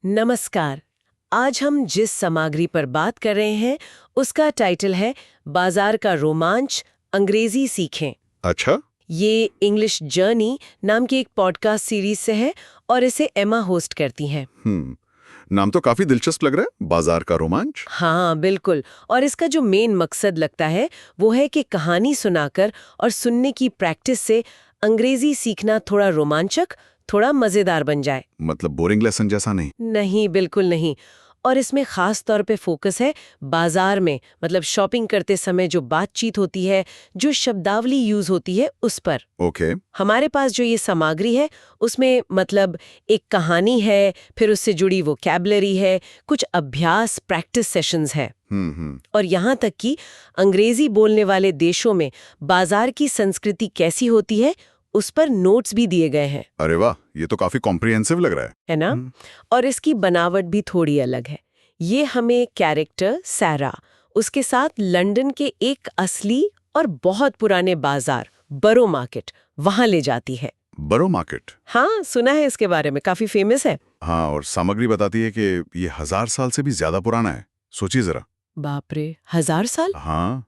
नमस्कार। आज हम जिस सामग्री पर बात कर रहे हैं उसका टाइटल है बाजार का रोमांच, अंग्रेजी सीखें। अच्छा। ये इंग्लिश जर्नी नाम की एक पॉडकास्ट सीरीज से है और इसे एमा होस्ट करती हैं। नाम तो काफी दिलचस्प लग रहा है, बाजार का रोमांच। हाँ बिल्कुल। और इसका जो मेन मकसद लगता है वो है कि कहानी सुनाकर और सुनने की प्रैक्टिस से अंग्रेजी सीखना थोड़ा रोमांचक, थोड़ा मजेदार बन जाए। मतलब बोरिंग लेसन जैसा नहीं। नहीं, बिल्कुल नहीं। और इसमें खास तौर पे फोकस है बाजार में, मतलब शॉपिंग करते समय जो बातचीत होती है, जो शब्दावली यूज होती है उस पर। ओके। हमारे पास जो ये सामग्री है उसमें मतलब एक कहानी है, फिर उससे जुड़ी वोकैबुलरी है, कुछ अभ्यास प्रैक्टिस सेशंस है। और यहाँ तक कि अंग्रेजी बोलने वाले देशों में बाजार की संस्कृति कैसी होती है उस पर नोट्स भी दिए गए हैं। अरे वाह, ये तो काफी कॉम्प्रिहेंसिव लग रहा है ना? और इसकी बनावट भी थोड़ी अलग है। ये हमें कैरेक्टर सैरा, उसके साथ लंदन के एक असली और बहुत पुराने बाजार बरो मार्केट वहां ले जाती है। बरो मार्केट? हाँ, सुना है इसके बारे में, काफी फेमस है। हाँ, और सामग्री बताती है कि ये 1000 साल से भी ज्यादा पुराना है। सोचिए जरा। बाप रे, 1000 साल! हाँ।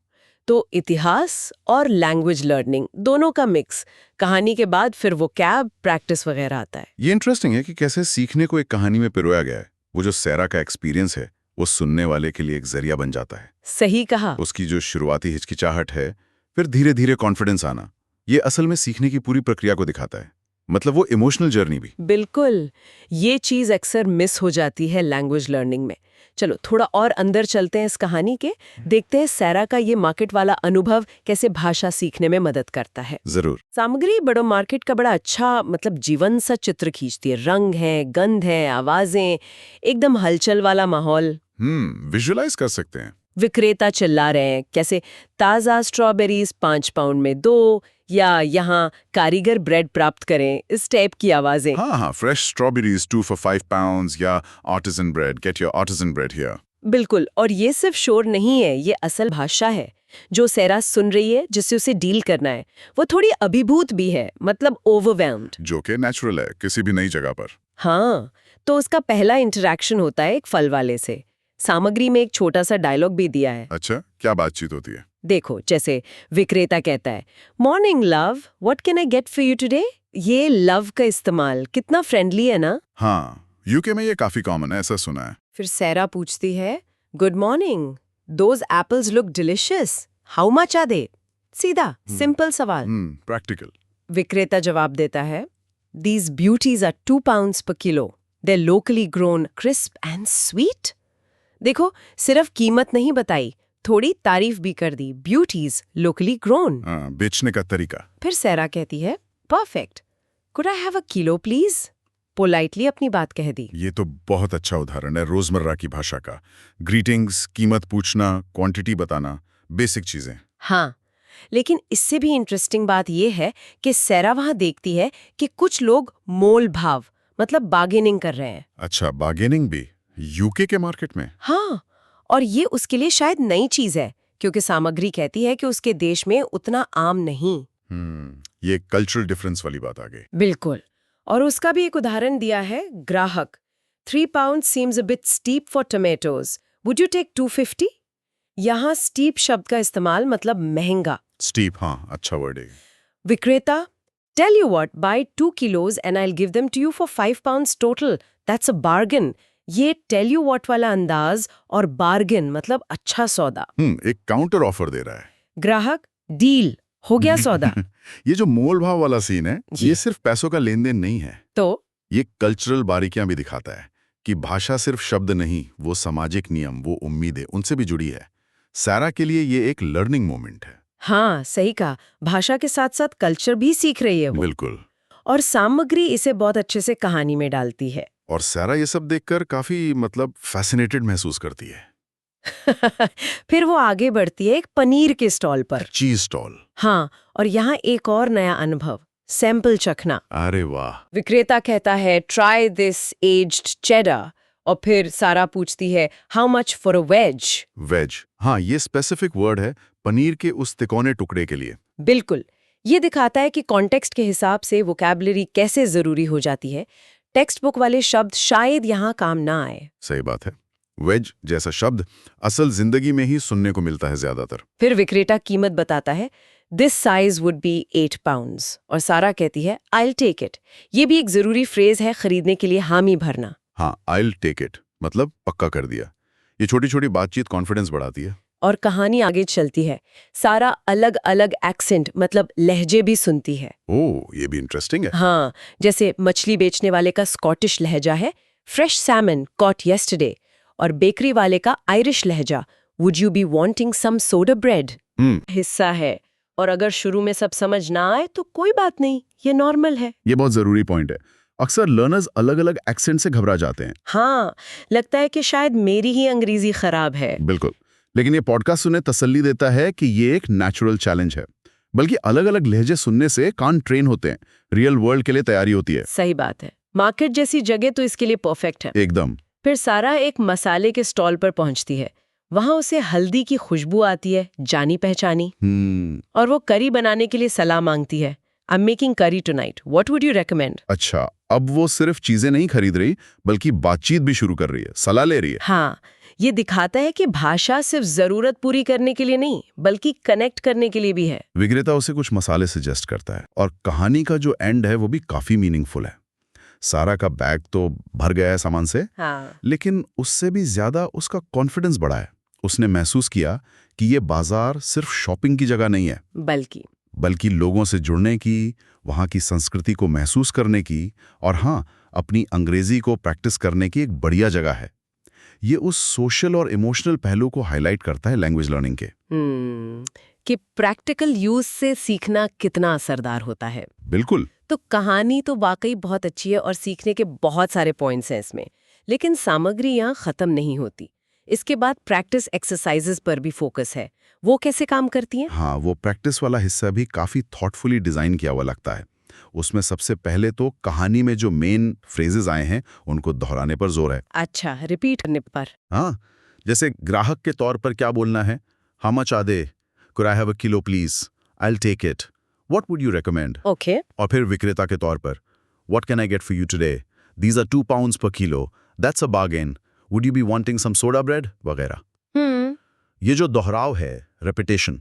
तो इतिहास और लैंग्वेज लर्निंग दोनों का मिक्स। कहानी के बाद फिर वो कैब प्रैक्टिस वगैरह आता है। ये इंटरेस्टिंग है कि कैसे सीखने को एक कहानी में पिरोया गया है। वो जो सैरा का एक्सपीरियंस है वो सुनने वाले के लिए एक जरिया बन जाता है। सही कहा। उसकी जो शुरुआती हिचकिचाहट है, फिर धीरे धीरे कॉन्फिडेंस आना, ये असल में सीखने की पूरी प्रक्रिया को दिखाता है। मतलब वो इमोशनल जर्नी भी। बिल्कुल। ये चीज अक्सर मिस हो जाती है लैंग्वेज लर्निंग में। चलो थोड़ा और अंदर चलते हैं इस कहानी के, देखते हैं सैरा का ये मार्केट वाला अनुभव कैसे भाषा सीखने में मदद करता है। जरूर। सामग्री बड़ो मार्केट का बड़ा अच्छा मतलब जीवन सा चित्र खींचती है। रंग है, गंध है, आवाजें, एकदम हलचल वाला माहौल। विजुअलाइज कर सकते हैं। विक्रेता चिल्ला रहे हैं, कैसे ताज़ा स्ट्रॉबेरीज 5 पाउंड में 2, या यहाँ कारीगर ब्रेड प्राप्त करें, इस टाइप की आवाजें। हाँ, फ्रेश स्ट्रॉबेरीज 2 for 5 pounds या artisan bread, get your artisan bread here. बिल्कुल। और ये सिर्फ शोर नहीं है, ये असल भाषा है जो सैरा सुन रही है, जिससे उसे डील करना है। वो थोड़ी अभिभूत भी है, मतलब ओवरवेल्म्ड। जो कि नेचुरल है किसी भी नई जगह पर। हाँ, तो उसका पहला इंटरेक्शन होता है एक फल वाले से। सामग्री में एक छोटा सा डायलॉग भी दिया है। अच्छा, क्या बातचीत होती है? देखो, जैसे विक्रेता कहता है, morning love, what can I get for you today. ये लव का इस्तेमाल कितना फ्रेंडली है ना। हाँ, यूके में ये काफी कॉमन है, ऐसा सुना है। फिर सैरा पूछती है, good morning, those apples look delicious, how much are they. सीधा सिंपल सवाल। प्रैक्टिकल। विक्रेता जवाब देता है, these beauties are 2 pounds per kilo, they locally grown, crisp and sweet. देखो, सिर्फ कीमत नहीं बताई, थोड़ी तारीफ भी कर दी, ब्यूटीज लोकली ग्रोन। बेचने का तरीका। फिर सैरा कहती है, perfect, could I have a kilo please. Politely अपनी बात कह दी। ये तो बहुत अच्छा उदाहरण है रोजमर्रा की भाषा का। ग्रीटिंग्स, कीमत पूछना, क्वांटिटी बताना, बेसिक चीजें। हाँ, लेकिन इससे भी इंटरेस्टिंग बात यह है कि सैरा वहां देखती है कि कुछ लोग मोल भाव मतलब बार्गेनिंग कर रहे हैं। अच्छा, बार्गेनिंग भी यूके के मार्केट में? हाँ, और ये उसके लिए शायद नई चीज है, क्योंकि सामग्री कहती है कि उसके देश में उतना आम नहीं। ये कल्चरल डिफरेंस वाली बात आ गई। बिल्कुल। और उसका भी एक उदाहरण दिया है, ग्राहक, 3 pounds seems a bit steep for tomatoes, would you take 250। यहाँ स्टीप शब्द का इस्तेमाल मतलब महंगा। स्टीप, हाँ, अच्छा वर्ड है। विक्रेता, tell you what, buy 2 kilos and I'll give them to you for 5 pounds total, that's a bargain। ये टेल यू व्हाट वाला अंदाज और बार्गेन मतलब अच्छा सौदा। एक काउंटर ऑफर दे रहा है। ग्राहक, डील, हो गया सौदा। ये जो मोल भाव वाला सीन है, ये सिर्फ पैसों का लेन देन नहीं है। तो ये कल्चरल बारीकियां भी दिखाता है कि भाषा सिर्फ शब्द नहीं, वो सामाजिक नियम, वो उम्मीदें, उनसे भी जुड़ी है। सैरा के लिए ये एक लर्निंग मोमेंट है। हाँ, सही कहा, भाषा के साथ साथ कल्चर भी सीख रही है वो। बिल्कुल। और सामग्री इसे बहुत अच्छे से कहानी में डालती है। और सैरा ये सब देखकर काफी फैसिनेटेड महसूस करती है। फिर वो आगे बढ़ती है एक पनीर के स्टॉल पर। चीज स्टॉल। हाँ, और यहाँ एक और नया अनुभव, सैंपल चखना। अरे वाह। विक्रेता कहता है, ट्राई दिस एज्ड चेडर, और फिर सारा पूछती है, how much for a wedge. Wedge, हाँ, ये स्पेसिफिक वर्ड है पनीर के उस तिकोने टुकड़े के लिए। बिल्कुल। ये दिखाता है कि कॉन्टेक्स्ट के हिसाब से वोकैबुलरी कैसे जरूरी हो जाती है। टेक्स्ट बुक वाले शब्द शायद यहाँ काम ना आए। सही बात है। वेज जैसा शब्द असल जिंदगी में ही सुनने को मिलता है ज्यादातर। फिर विक्रेता कीमत बताता है, this size would be 8 pounds, और सारा कहती है I'll take it। ये भी एक जरूरी फ्रेज है खरीदने के लिए हामी भरना। हाँ, I'll take it मतलब पक्का कर दिया। ये छोटी छोटी बातचीत कॉन्फिडेंस बढ़ाती है। और कहानी आगे चलती है। सारा अलग अलग एक्सेंट मतलब लहजे भी सुनती है। ओह, ये भी इंटरेस्टिंग है। हाँ, जैसे मछली बेचने वाले का स्कॉटिश लहजा है, फ्रेश सैमन कॉट येस्टरडे, और बेकरी वाले का आयरिश लहजा, would you be wanting some soda bread. हिस्सा है, और अगर शुरू में सब समझ ना आए तो कोई बात नहीं, ये नॉर्मल है। ये बहुत जरूरी पॉइंट है। अक्सर लर्नर्स अलग अलग एक्सेंट से घबरा जाते हैं। हाँ, लगता है कि शायद मेरी ही अंग्रेजी खराब है। बिल्कुल, लेकिन ये पॉडकास्ट सुनने तसल्ली देता है कि ये एक नेचुरल चैलेंज है। बल्कि अलग अलग लहजे सुनने से कान ट्रेन होते हैं, रियल वर्ल्ड के लिए तैयारी होती है। सही बात है। मार्केट जैसी जगह तो इसके लिए परफेक्ट है। एकदम। फिर सारा एक मसाले के स्टॉल पर पहुंचती है। वहां उसे हल्दी की खुशबू आती है, जानी पहचानी। और वो करी बनाने के लिए सलाह मांगती है। I'm making curry tonight. What would you recommend? अच्छा, अब वो सिर्फ चीजें नहीं खरीद रही, बल्कि बातचीत भी शुरू कर रही है, सलाह ले रही है। हाँ, ये दिखाता है कि भाषा सिर्फ जरूरत पूरी करने के लिए नहीं, बल्कि कनेक्ट करने के लिए भी है। विक्रेता उसे कुछ मसाले सजेस्ट करता है, और कहानी का जो एंड है वो भी काफी मीनिंगफुल है। सारा का बैग तो भर गया है सामान से, हाँ। लेकिन उससे भी ज्यादा उसका कॉन्फिडेंस बढ़ा है। उसने महसूस किया कि ये बाजार सिर्फ शॉपिंग की जगह नहीं है, बल्कि लोगों से जुड़ने की, वहाँ की संस्कृति को महसूस करने की, और हाँ, अपनी अंग्रेजी को प्रैक्टिस करने की एक बढ़िया जगह है। ये उस सोशल और इमोशनल पहलू को हाईलाइट करता है लैंग्वेज लर्निंग के। कि प्रैक्टिकल यूज से सीखना कितना असरदार होता है। बिल्कुल। तो कहानी तो वाकई बहुत अच्छी है और सीखने के बहुत सारे पॉइंट्स हैं इसमें, लेकिन सामग्री यहाँ खत्म नहीं होती। इसके बाद प्रैक्टिस एक्सरसाइजेस पर भी फोकस है। वो कैसे काम करती हैं? हाँ, वो प्रैक्टिस वाला हिस्सा भी काफी थॉटफुली डिजाइन किया हुआ लगता है। उसमें सबसे पहले तो कहानी में जो मेन फ्रेजेस आए हैं उनको दोहराने पर जोर है। अच्छा, रिपीट करने पर। हाँ, जैसे ग्राहक के तौर पर क्या बोलना है, how much are they, could I have a kilo please, I will take it, what would you recommend. Okay. और फिर विक्रेता के तौर पर, what can I get for you today, these are 2 pounds per kilo, that's a bargain, would you be wanting some soda bread वगैरह। ये जो दोहराव है, रेपिटेशन,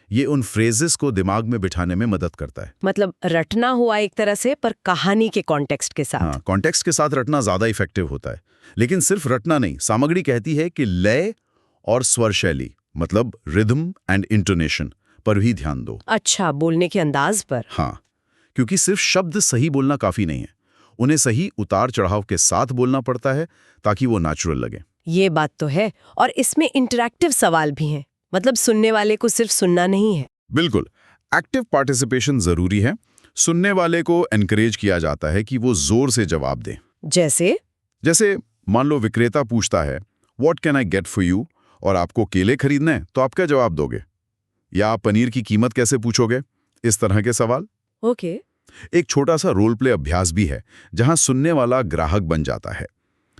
ये उन फ्रेजेस को दिमाग में बिठाने में मदद करता है। मतलब रटना हुआ एक तरह से, पर कहानी के कॉन्टेक्स्ट के साथ। हाँ, कॉन्टेक्स्ट के साथ रटना ज्यादा इफेक्टिव होता है। लेकिन सिर्फ रटना नहीं, सामग्री कहती है कि लय और स्वर शैली, मतलब रिदम एंड इंटोनेशन पर भी ध्यान दो। अच्छा, बोलने के अंदाज पर। हाँ, क्योंकि सिर्फ शब्द सही बोलना काफी नहीं है, उन्हें सही उतार चढ़ाव के साथ बोलना पड़ता है ताकि वो नेचुरल लगे। ये बात तो है। और इसमें इंटरैक्टिव सवाल भी हैं, मतलब सुनने वाले को सिर्फ सुनना नहीं है। बिल्कुल, एक्टिव पार्टिसिपेशन जरूरी है। सुनने वाले को एनकरेज किया जाता है कि वो जोर से जवाब दे। जैसे मान लो विक्रेता पूछता है, what can I get for you, और आपको केले खरीदने हैं, तो आप क्या जवाब दोगे? या आप पनीर की कीमत कैसे पूछोगे? इस तरह के सवाल। ओके। एक छोटा सा रोल प्ले अभ्यास भी है, जहां सुनने वाला ग्राहक बन जाता है।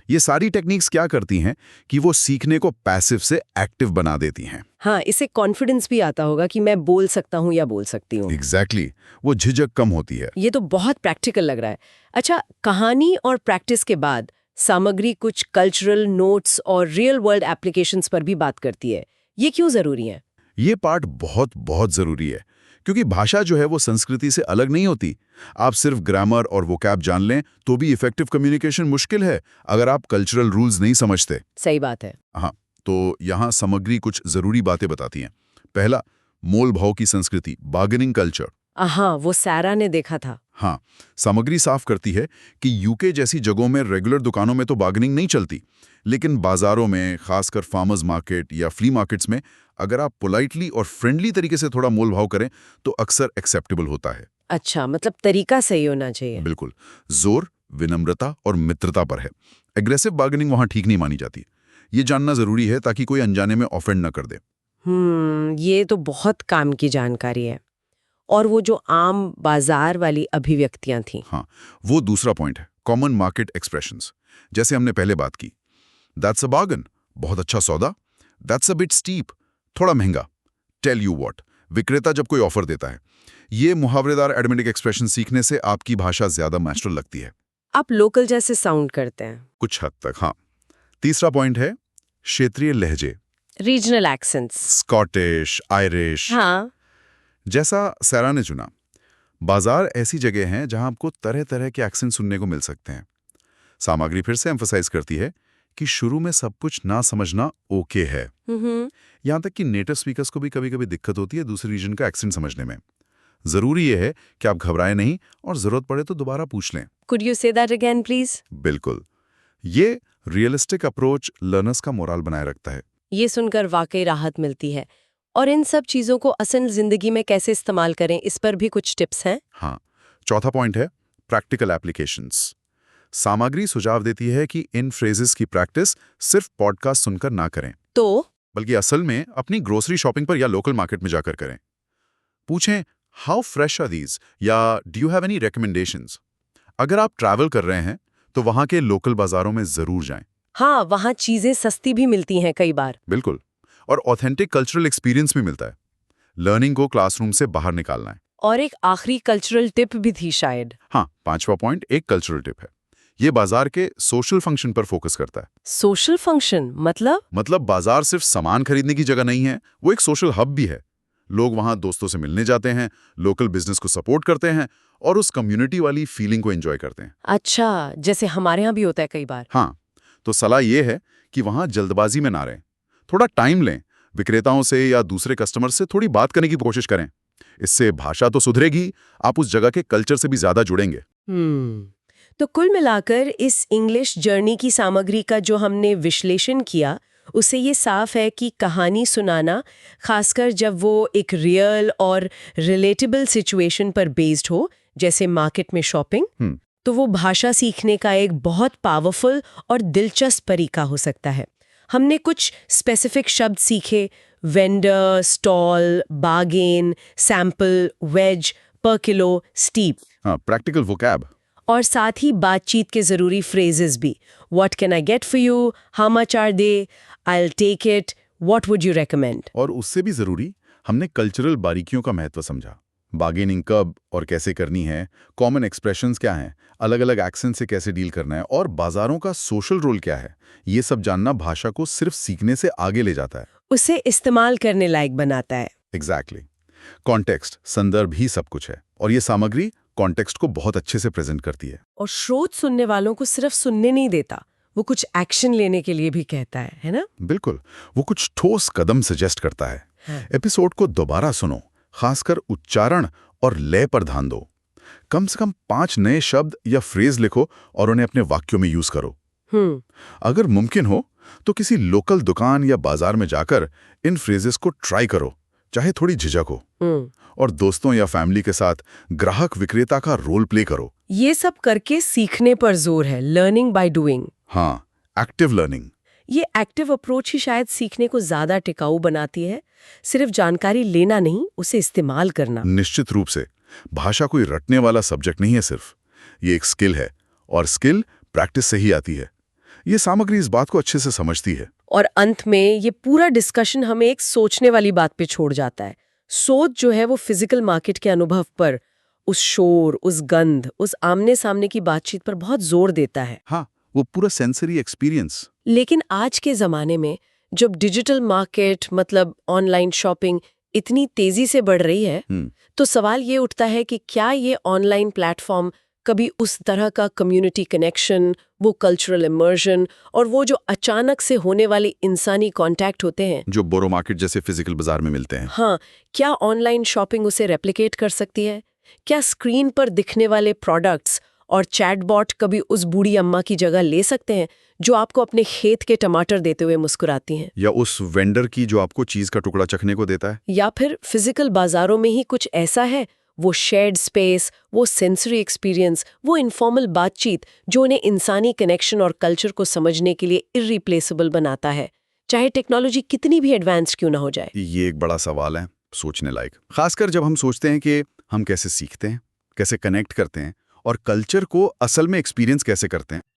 ये सारी टेक्निक्स क्या करती हैं कि वो सीखने को पैसिव से एक्टिव बना देती हैं। हाँ, इससे कॉन्फिडेंस भी आता होगा कि मैं बोल सकता हूँ या बोल सकती हूँ। एग्जैक्टली, वो झिझक कम होती है। ये तो बहुत प्रैक्टिकल लग रहा है। अच्छा, कहानी और प्रैक्टिस के बाद सामग्री कुछ कल्चरल नोट्स और रियल वर्ल्ड एप्लीकेशंस पर भी बात करती है। ये क्यों जरूरी है? ये पार्ट बहुत जरूरी है, क्योंकि भाषा जो है वो संस्कृति से अलग नहीं होती। आप सिर्फ ग्रामर और वोकैब जान लें तो भी इफेक्टिव कम्युनिकेशन मुश्किल है अगर आप कल्चरल रूल्स नहीं समझते। सही बात है। हाँ, तो यहाँ सामग्री कुछ जरूरी बातें बताती हैं। पहला, मोल भाव की संस्कृति, बार्गेनिंग कल्चर। हाँ, वो सारा ने देखा था। हाँ, सामग्री साफ करती है कि यूके जैसी जगहों में रेगुलर दुकानों में तो बार्गेनिंग नहीं चलती, लेकिन बाजारों में, खासकर फार्मर्स मार्केट या फ्ली मार्केट्स में, अगर आप पोलाइटली और फ्रेंडली तरीके से थोड़ा मोल भाव करें तो अक्सर एक्सेप्टेबल होता है। अच्छा, मतलब तरीका सही होना चाहिए। बिल्कुल, जोर विनम्रता और मित्रता पर है। एग्रेसिव बार्गेनिंग वहां ठीक नहीं मानी जाती। ये जानना जरूरी है ताकि कोई अनजाने में ऑफेंड न कर दे। ये तो बहुत काम की जानकारी है। और वो जो आम बाजार वाली अभिव्यक्तियां थी। हाँ, वो दूसरा पॉइंट है, कॉमन मार्केट एक्सप्रेशंस। जैसे हमने पहले बात की, दैट्स अ बार्गेन, बहुत अच्छा सौदा, दैट्स अ बिट स्टीप, थोड़ा महंगा, टेल यू व्हाट, विक्रेता जब कोई ऑफर देता है। ये मुहावरेदार एडमेटिक एक्सप्रेशन सीखने से आपकी भाषा ज्यादा नेचुरल लगती है। आप लोकल जैसे साउंड करते हैं। कुछ हद तक, हाँ। तीसरा पॉइंट है क्षेत्रीय लहजे, रीजनल एक्सेंट्स। Scottish, Irish. हाँ। जैसा सैरा ने चुना, बाजार ऐसी जगह है जहां आपको तरह तरह के एक्सेंट सुनने को मिल सकते हैं। सामग्री फिर से एम्फसाइज करती है कि शुरू में सब कुछ ना समझना ओके है। यहां तक कि नेटिव स्पीकर्स को भी कभी कभी दिक्कत होती है दूसरे रीजन का एक्सेंट समझने में। जरूरी यह है कि आप घबराएं नहीं और जरूरत पड़े तो दोबारा पूछ लें। Could you say that again, please? बिल्कुल। ये रियलिस्टिक अप्रोच लर्नर्स का मोराल बनाए रखता है। ये सुनकर वाकई राहत मिलती है। और इन सब चीजों को असल जिंदगी में कैसे इस्तेमाल करें, इस पर भी कुछ टिप्स हैं? हाँ। चौथा पॉइंट है प्रैक्टिकल एप्लीकेशंस। सामग्री सुझाव देती है कि इन फ्रेजेस की प्रैक्टिस सिर्फ पॉडकास्ट सुनकर ना करें, तो बल्कि असल में अपनी ग्रोसरी शॉपिंग पर या लोकल मार्केट में जाकर करें। पूछें, हाउ फ्रेश आर दीज, या do you have any recommendations. अगर आप ट्रैवल कर रहे हैं तो वहां के लोकल बाजारों में जरूर जाएं। हाँ, वहाँ चीजें सस्ती भी मिलती हैं कई बार। बिल्कुल। और ऑथेंटिक कल्चरल एक्सपीरियंस भी मिलता है। लर्निंग को क्लासरूम से बाहर निकालना है। और एक आखिरी कल्चरल टिप भी थी शायद। हाँ, पांचवा पॉइंट एक कल्चरल टिप है। ये बाजार के सोशल फंक्शन पर फोकस करता है। सोशल फंक्शन मतलब बाजार सिर्फ सामान खरीदने की जगह नहीं है, वो एक सोशल हब भी है। लोग वहां दोस्तों से मिलने जाते हैं, लोकल बिजनेस को सपोर्ट करते हैं और उस कम्युनिटी वाली फीलिंग को एंजॉय करते हैं। अच्छा, जैसे हमारे यहाँ भी होता है कई बार। हाँ, तो सलाह ये है कि वहां जल्दबाजी में ना रहें, थोड़ा टाइम लें, विक्रेताओं से या दूसरे कस्टमर से थोड़ी बात करने की कोशिश करें। इससे भाषा तो सुधरेगी, आप उस जगह के कल्चर से भी ज्यादा जुड़ेंगे। तो कुल मिलाकर इस इंग्लिश जर्नी की सामग्री का जो हमने विश्लेषण किया, उससे ये साफ है कि कहानी सुनाना, खासकर जब वो एक रियल और रिलेटेबल सिचुएशन पर बेस्ड हो, जैसे मार्केट में शॉपिंग, तो वो भाषा सीखने का एक बहुत पावरफुल और दिलचस्प तरीका हो सकता है। हमने कुछ स्पेसिफिक शब्द सीखे, vendor, stall, bargain, sample, wedge, per kilo, steep. Practical vocab. और साथ ही बातचीत के जरूरी फ्रेजेस भी। What can I get for you? How much are they? I'll take it. What would you recommend? और उससे भी जरूरी, हमने कल्चरल बारीकियों का महत्व समझा। बार्गेनिंग कब और कैसे करनी है, कॉमन एक्सप्रेशंस क्या हैं, अलग-अलग एक्सेंट से कैसे डील करना है और बाजारों का सोशल रोल क्या है। ये सब जानना भाषा को सिर्फ सीखने से आगे ले जाता है, उसे इस्तेमाल करने लायक बनाता है। एग्जैक्टली। कॉन्टेक्स्ट, संदर्भ ही सब कुछ है और ये सामग्री कॉन्टेक्स्ट को बहुत अच्छे से प्रेजेंट करती है। और श्रोत सुनने वालों को सिर्फ सुनने नहीं देता, वो कुछ एक्शन लेने के लिए भी कहता है ना? बिल्कुल, वो कुछ ठोस कदम सजेस्ट करता है। हाँ। एपिसोड को दोबारा सुनो, खासकर उच्चारण और लय पर ध्यान दो। कम से कम 5 नए शब्द या फ्रेज लिखो और उन्हें अपने वाक्यों में यूज करो। अगर मुमकिन हो तो किसी लोकल दुकान या बाजार में जाकर इन फ्रेजेस को ट्राई करो, चाहे थोड़ी झिझक हो। और दोस्तों या फैमिली के साथ ग्राहक विक्रेता का रोल प्ले करो। ये सब करके सीखने पर जोर है, लर्निंग बाय डूइंग। हाँ, एक्टिव लर्निंग। ये एक्टिव अप्रोच ही शायद सीखने को ज्यादा टिकाऊ बनाती है। सिर्फ जानकारी लेना नहीं, उसे इस्तेमाल करना। निश्चित रूप से भाषा कोई रटने वाला सब्जेक्ट नहीं है, सिर्फ ये एक स्किल है और स्किल प्रैक्टिस से ही आती है। ये सामग्री इस बात को अच्छे से समझती है। और अंत में ये पूरा डिस्कशन हमें एक सोचने वाली बात पे छोड़ जाता है। सोच जो है वो फिजिकल मार्केट के अनुभव पर, उस शोर, उस गंध, उस आमने सामने की बातचीत पर बहुत जोर देता है। हाँ, वो पूरा सेंसरी एक्सपीरियंस। लेकिन आज के जमाने में जब डिजिटल मार्केट मतलब ऑनलाइन शॉपिंग इतनी तेजी से बढ़ रही है, तो सवाल ये उठता है कि क्या ये ऑनलाइन प्लेटफॉर्म कभी उस तरह का कम्युनिटी कनेक्शन, वो कल्चरल इमर्जन और वो जो अचानक से होने वाले इंसानी कांटेक्ट होते हैं जो बोरो मार्केट जैसे फिजिकल बाजार में मिलते हैं, हाँ, क्या ऑनलाइन शॉपिंग उसे रेप्लिकेट कर सकती है? क्या स्क्रीन पर दिखने वाले प्रोडक्ट्स और चैटबॉट कभी उस बूढ़ी अम्मा की जगह ले सकते हैं जो आपको अपने खेत के टमाटर देते हुए मुस्कुराती हैं? या उस वेंडर की जो आपको चीज का टुकड़ा चखने को देता है? या फिर फिजिकल बाजारों में ही कुछ ऐसा है, वो शेयर्ड स्पेस, वो सेंसरी एक्सपीरियंस, वो इनफॉर्मल बातचीत जो उन्हें इंसानी कनेक्शन और कल्चर को समझने के लिए इररिप्लेसेबल बनाता है, चाहे टेक्नोलॉजी कितनी भी एडवांस क्यों ना हो जाए? ये एक बड़ा सवाल है, सोचने लायक। खासकर जब हम सोचते हैं कि हम कैसे सीखते हैं, कैसे कनेक्ट करते हैं और कल्चर को असल में एक्सपीरियंस कैसे करते हैं।